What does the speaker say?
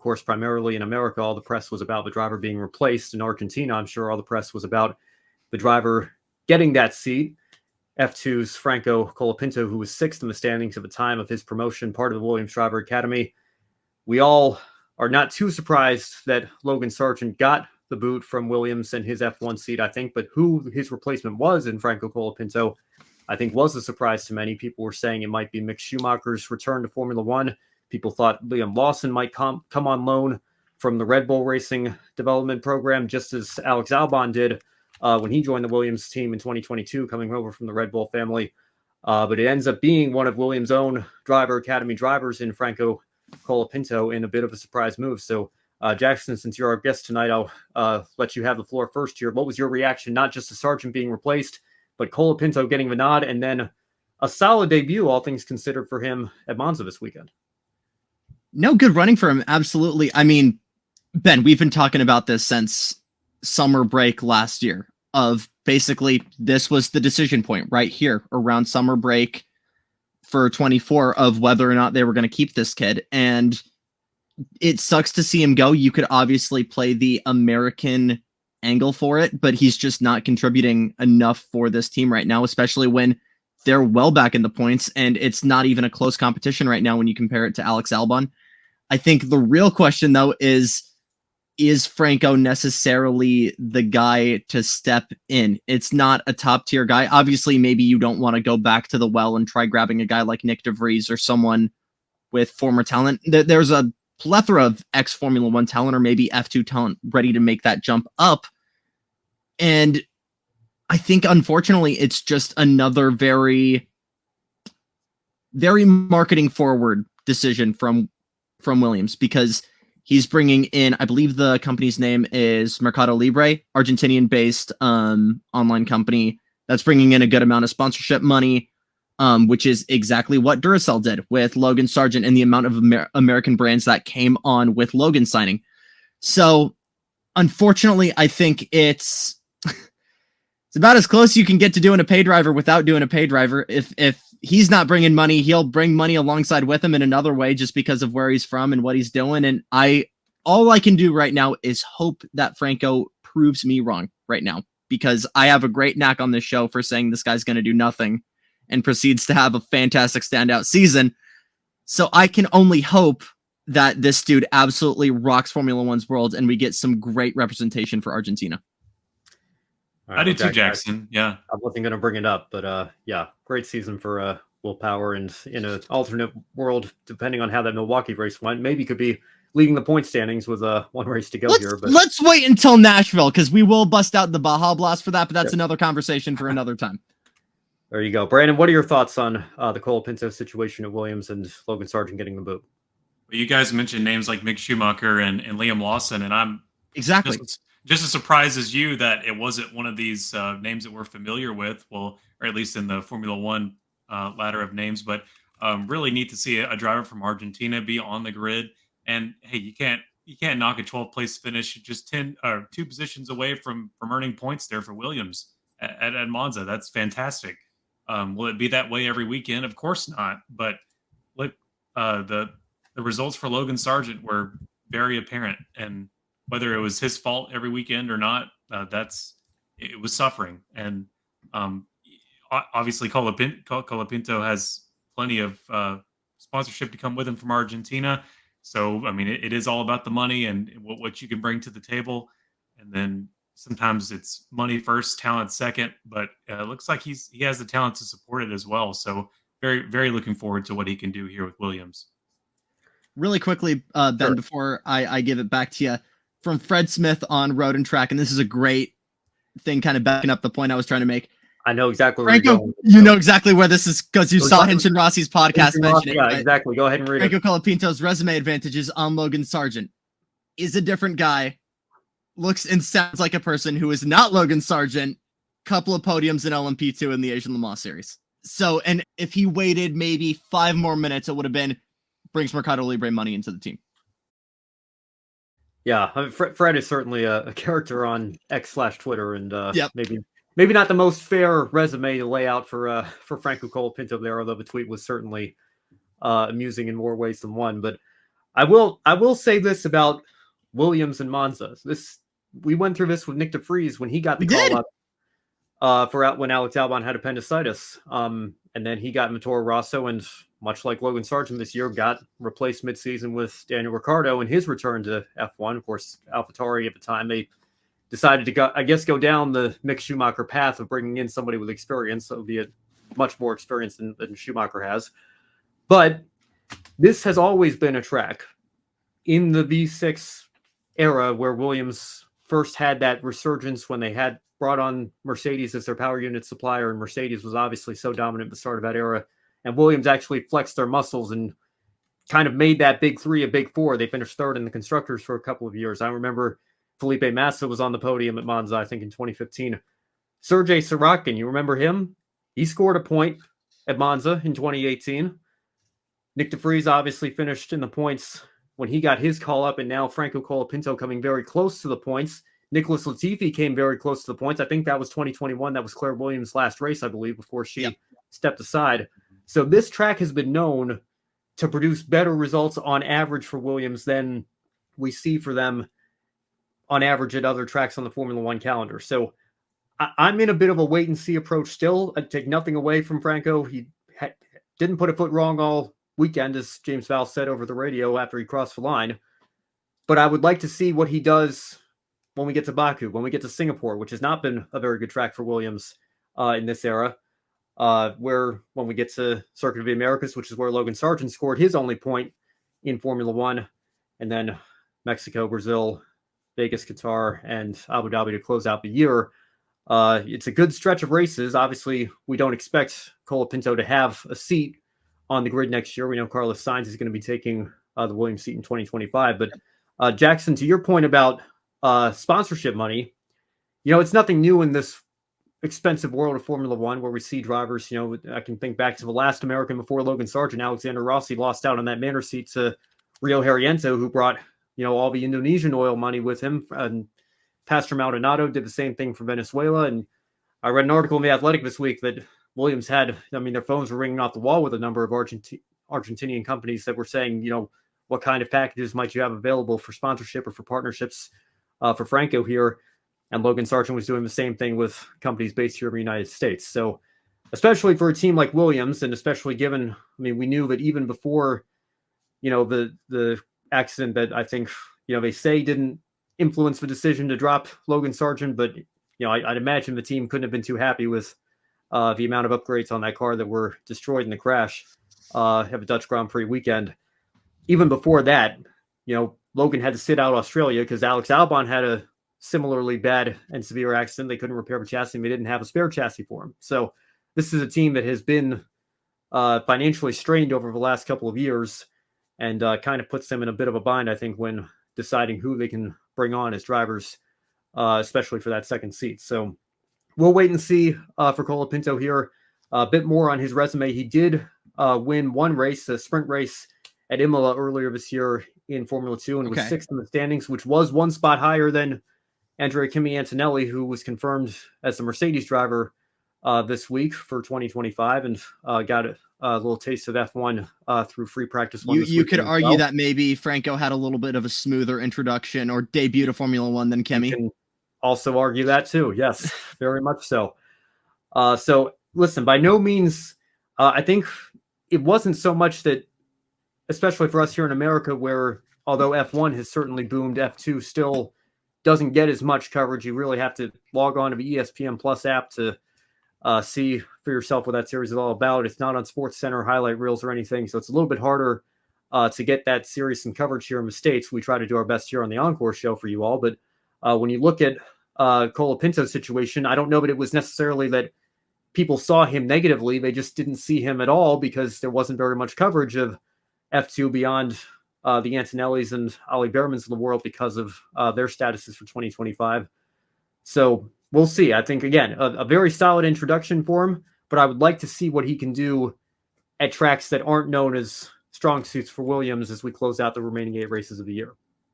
course, primarily in America, all the press was about the driver being replaced. In Argentina, I'm sure all the press was about the driver getting that seat. F2's Franco Colapinto, who was 6th in the standings at the time of his promotion, part of the Williams Driver Academy. We all are not too surprised that Logan Sargent got the boot from Williams and his F1 seat, I think, but who his replacement was in Franco Colapinto, I think, was a surprise to many. People were saying it might be Mick Schumacher's return to Formula One. People thought Liam Lawson might come on loan from the Red Bull Racing development program, just as Alex Albon did when he joined the Williams team in 2022, coming over from the Red Bull family. But it ends up being one of Williams' own driver academy drivers in Franco Colapinto in a bit of a surprise move. So, Jackson, since you're our guest tonight, I'll let you have the floor first here. What was your reaction, not just to Sargent being replaced, but Colapinto getting the nod, and then a solid debut, all things considered, for him at Monza this weekend? No, good running for him. Absolutely. I mean, Ben, we've been talking about this since summer break last year, of basically this was the decision point right here around summer break for 24 of whether or not they were going to keep this kid. And it sucks to see him go. You could obviously play the American angle for it, but he's just not contributing enough for this team right now, especially when they're well back in the points and it's not even a close competition right now when you compare it to Alex Albon. I think the real question, though, is Franco necessarily the guy to step in? It's not a top tier guy. Obviously, maybe you don't want to go back to the well and try grabbing a guy like Nick DeVries or someone with former talent. There's a plethora of ex-Formula One talent or maybe F2 talent ready to make that jump up. And I think, unfortunately, it's just another very, very marketing forward decision from Williams, because he's bringing in, I believe the company's name is Mercado Libre, Argentinian-based online company that's bringing in a good amount of sponsorship money, which is exactly what Duracell did with Logan Sargent and the amount of American brands that came on with Logan signing. So, unfortunately, I think it's about as close you can get to doing a pay driver without doing a pay driver. If he's not bringing money, he'll bring money alongside with him in another way just because of where he's from and what he's doing. And all I can do right now is hope that Franco proves me wrong right now, because I have a great knack on this show for saying this guy's going to do nothing and proceeds to have a fantastic standout season. So I can only hope that this dude absolutely rocks Formula One's world and we get some great representation for Argentina. Right, I do too, Jackson. Yeah. I wasn't going to bring it up, but yeah, great season for Will Power. And in an alternate world, depending on how that Milwaukee race went, maybe could be leading the point standings with one race to go here. But let's wait until Nashville, because we will bust out the Baja Blast for that, but that's another conversation for another time. There you go. Brandon, what are your thoughts on the Colapinto situation at Williams and Logan Sargent getting the boot? Well, you guys mentioned names like Mick Schumacher and Liam Lawson, and I'm exactly just as surprised as you that it wasn't one of these names that we're familiar with, well, or at least in the Formula One ladder of names. But really neat to see a driver from Argentina be on the grid. And hey, you can't knock a 12th place finish just 2 positions away from earning points there for Williams at Monza. That's fantastic. Will it be that way every weekend? Of course not. But look, the results for Logan Sargent were very apparent, and whether it was his fault every weekend or not, it was suffering. And obviously Colapinto has plenty of sponsorship to come with him from Argentina. So, I mean, it is all about the money and what you can bring to the table. And then sometimes it's money first, talent second, but it looks like he has the talent to support it as well. So very, very looking forward to what he can do here with Williams. Really quickly, Ben, sure, before I give it back to you, from Fred Smith on Road and Track, and this is a great thing kind of backing up the point I was trying to make. I know exactly where Franco, you're going. You know exactly where this is because you saw Hinch and Rossi's podcast mention it. Yeah, exactly. Go ahead and read Franco Colapinto's resume advantages on Logan Sargent. Is a different guy. Looks and sounds like a person who is not Logan Sargent. Couple of podiums in LMP2 in the Asian Le Mans series. So, and if he waited maybe 5 more minutes, it would have been brings Mercado Libre money into the team. Yeah, I mean, Fred is certainly a character on X/Twitter, and maybe not the most fair resume to lay out for Franco Colapinto there, although the tweet was certainly amusing in more ways than one. But I will say this about Williams and Monza. We went through this with Nick DeFries when he got the call up for when Alex Albon had appendicitis. And then he got in Toro Rosso, and much like Logan Sargent this year, got replaced midseason with Daniel Ricciardo in his return to F1. Of course, AlphaTauri at the time, they decided to go down the Mick Schumacher path of bringing in somebody with experience, albeit much more experience than Schumacher has. But this has always been a track in the V6 era where Williams first had that resurgence when they had brought on Mercedes as their power unit supplier, and Mercedes was obviously so dominant at the start of that era. And Williams actually flexed their muscles and kind of made that big three a big four. They finished third in the constructors for a couple of years. I remember Felipe Massa was on the podium at Monza, I think in 2015. Sergei Sorokin, you remember him? He scored a point at Monza in 2018. Nick DeFries obviously finished in the points when he got his call up, and now Franco Colapinto coming very close to the points. Nicholas Latifi came very close to the points. I think that was 2021. That was Claire Williams' last race, I believe, before she stepped aside. So this track has been known to produce better results on average for Williams than we see for them on average at other tracks on the Formula One calendar. So I'm in a bit of a wait-and-see approach still. I take nothing away from Franco. He didn't put a foot wrong all weekend, as James Vowles said over the radio after he crossed the line. But I would like to see what he does when we get to Baku, when we get to Singapore, which has not been a very good track for Williams in this era, where when we get to Circuit of the Americas, which is where Logan Sargent scored his only point in Formula One, and then Mexico, Brazil, Vegas, Qatar, and Abu Dhabi to close out the year. It's a good stretch of races. Obviously, we don't expect Colapinto to have a seat on the grid next year. We know Carlos Sainz is going to be taking the Williams seat in 2025. But Jackson, to your point about sponsorship money, it's nothing new in this expensive world of Formula One where we see drivers, I can think back to the last American before Logan Sargent, Alexander Rossi lost out on that Manor seat to Rio Haryanto, who brought, all the Indonesian oil money with him. And Pastor Maldonado did the same thing for Venezuela. And I read an article in The Athletic this week that Williams had, their phones were ringing off the wall with a number of Argentinian companies that were saying, what kind of packages might you have available for sponsorship or for partnerships for Franco here? And Logan Sargent was doing the same thing with companies based here in the United States. So especially for a team like Williams, and especially given, we knew that even before, the accident that I think, they say didn't influence the decision to drop Logan Sargent, but, I'd imagine the team couldn't have been too happy with the amount of upgrades on that car that were destroyed in the crash at the Dutch Grand Prix weekend. Even before that, Logan had to sit out Australia because Alex Albon had a similarly bad and severe accident. They couldn't repair the chassis, and they didn't have a spare chassis for him. So this is a team that has been financially strained over the last couple of years, and kind of puts them in a bit of a bind, I think, when deciding who they can bring on as drivers, especially for that second seat. So we'll wait and see for Colapinto here. A bit more on his resume. He did win one race, a sprint race at Imola earlier this year in Formula 2, and was sixth in the standings, which was one spot higher than Andrea Kimi Antonelli, who was confirmed as the Mercedes driver this week for 2025, and got a little taste of F1 through free practice one. You could argue that maybe Franco had a little bit of a smoother introduction or debut to Formula One than Kimi. You can also argue that too. Yes, very much so. So listen, by no means, I think it wasn't so much that, especially for us here in America, where although F1 has certainly boomed, F2 still doesn't get as much coverage. You really have to log on to the ESPN Plus app to see for yourself what that series is all about. It's not on SportsCenter highlight reels or anything, so it's a little bit harder to get that series and coverage here in the States. We try to do our best here on the Encore show for you all, but when you look at Colapinto's situation, I don't know that it was necessarily that people saw him negatively. They just didn't see him at all because there wasn't very much coverage of F2 beyond the Antonellis and Ollie Behrmans of the world because of their statuses for 2025. So we'll see. I think, again, a very solid introduction for him, but I would like to see what he can do at tracks that aren't known as strong suits for Williams as we close out the remaining 8 races of the year.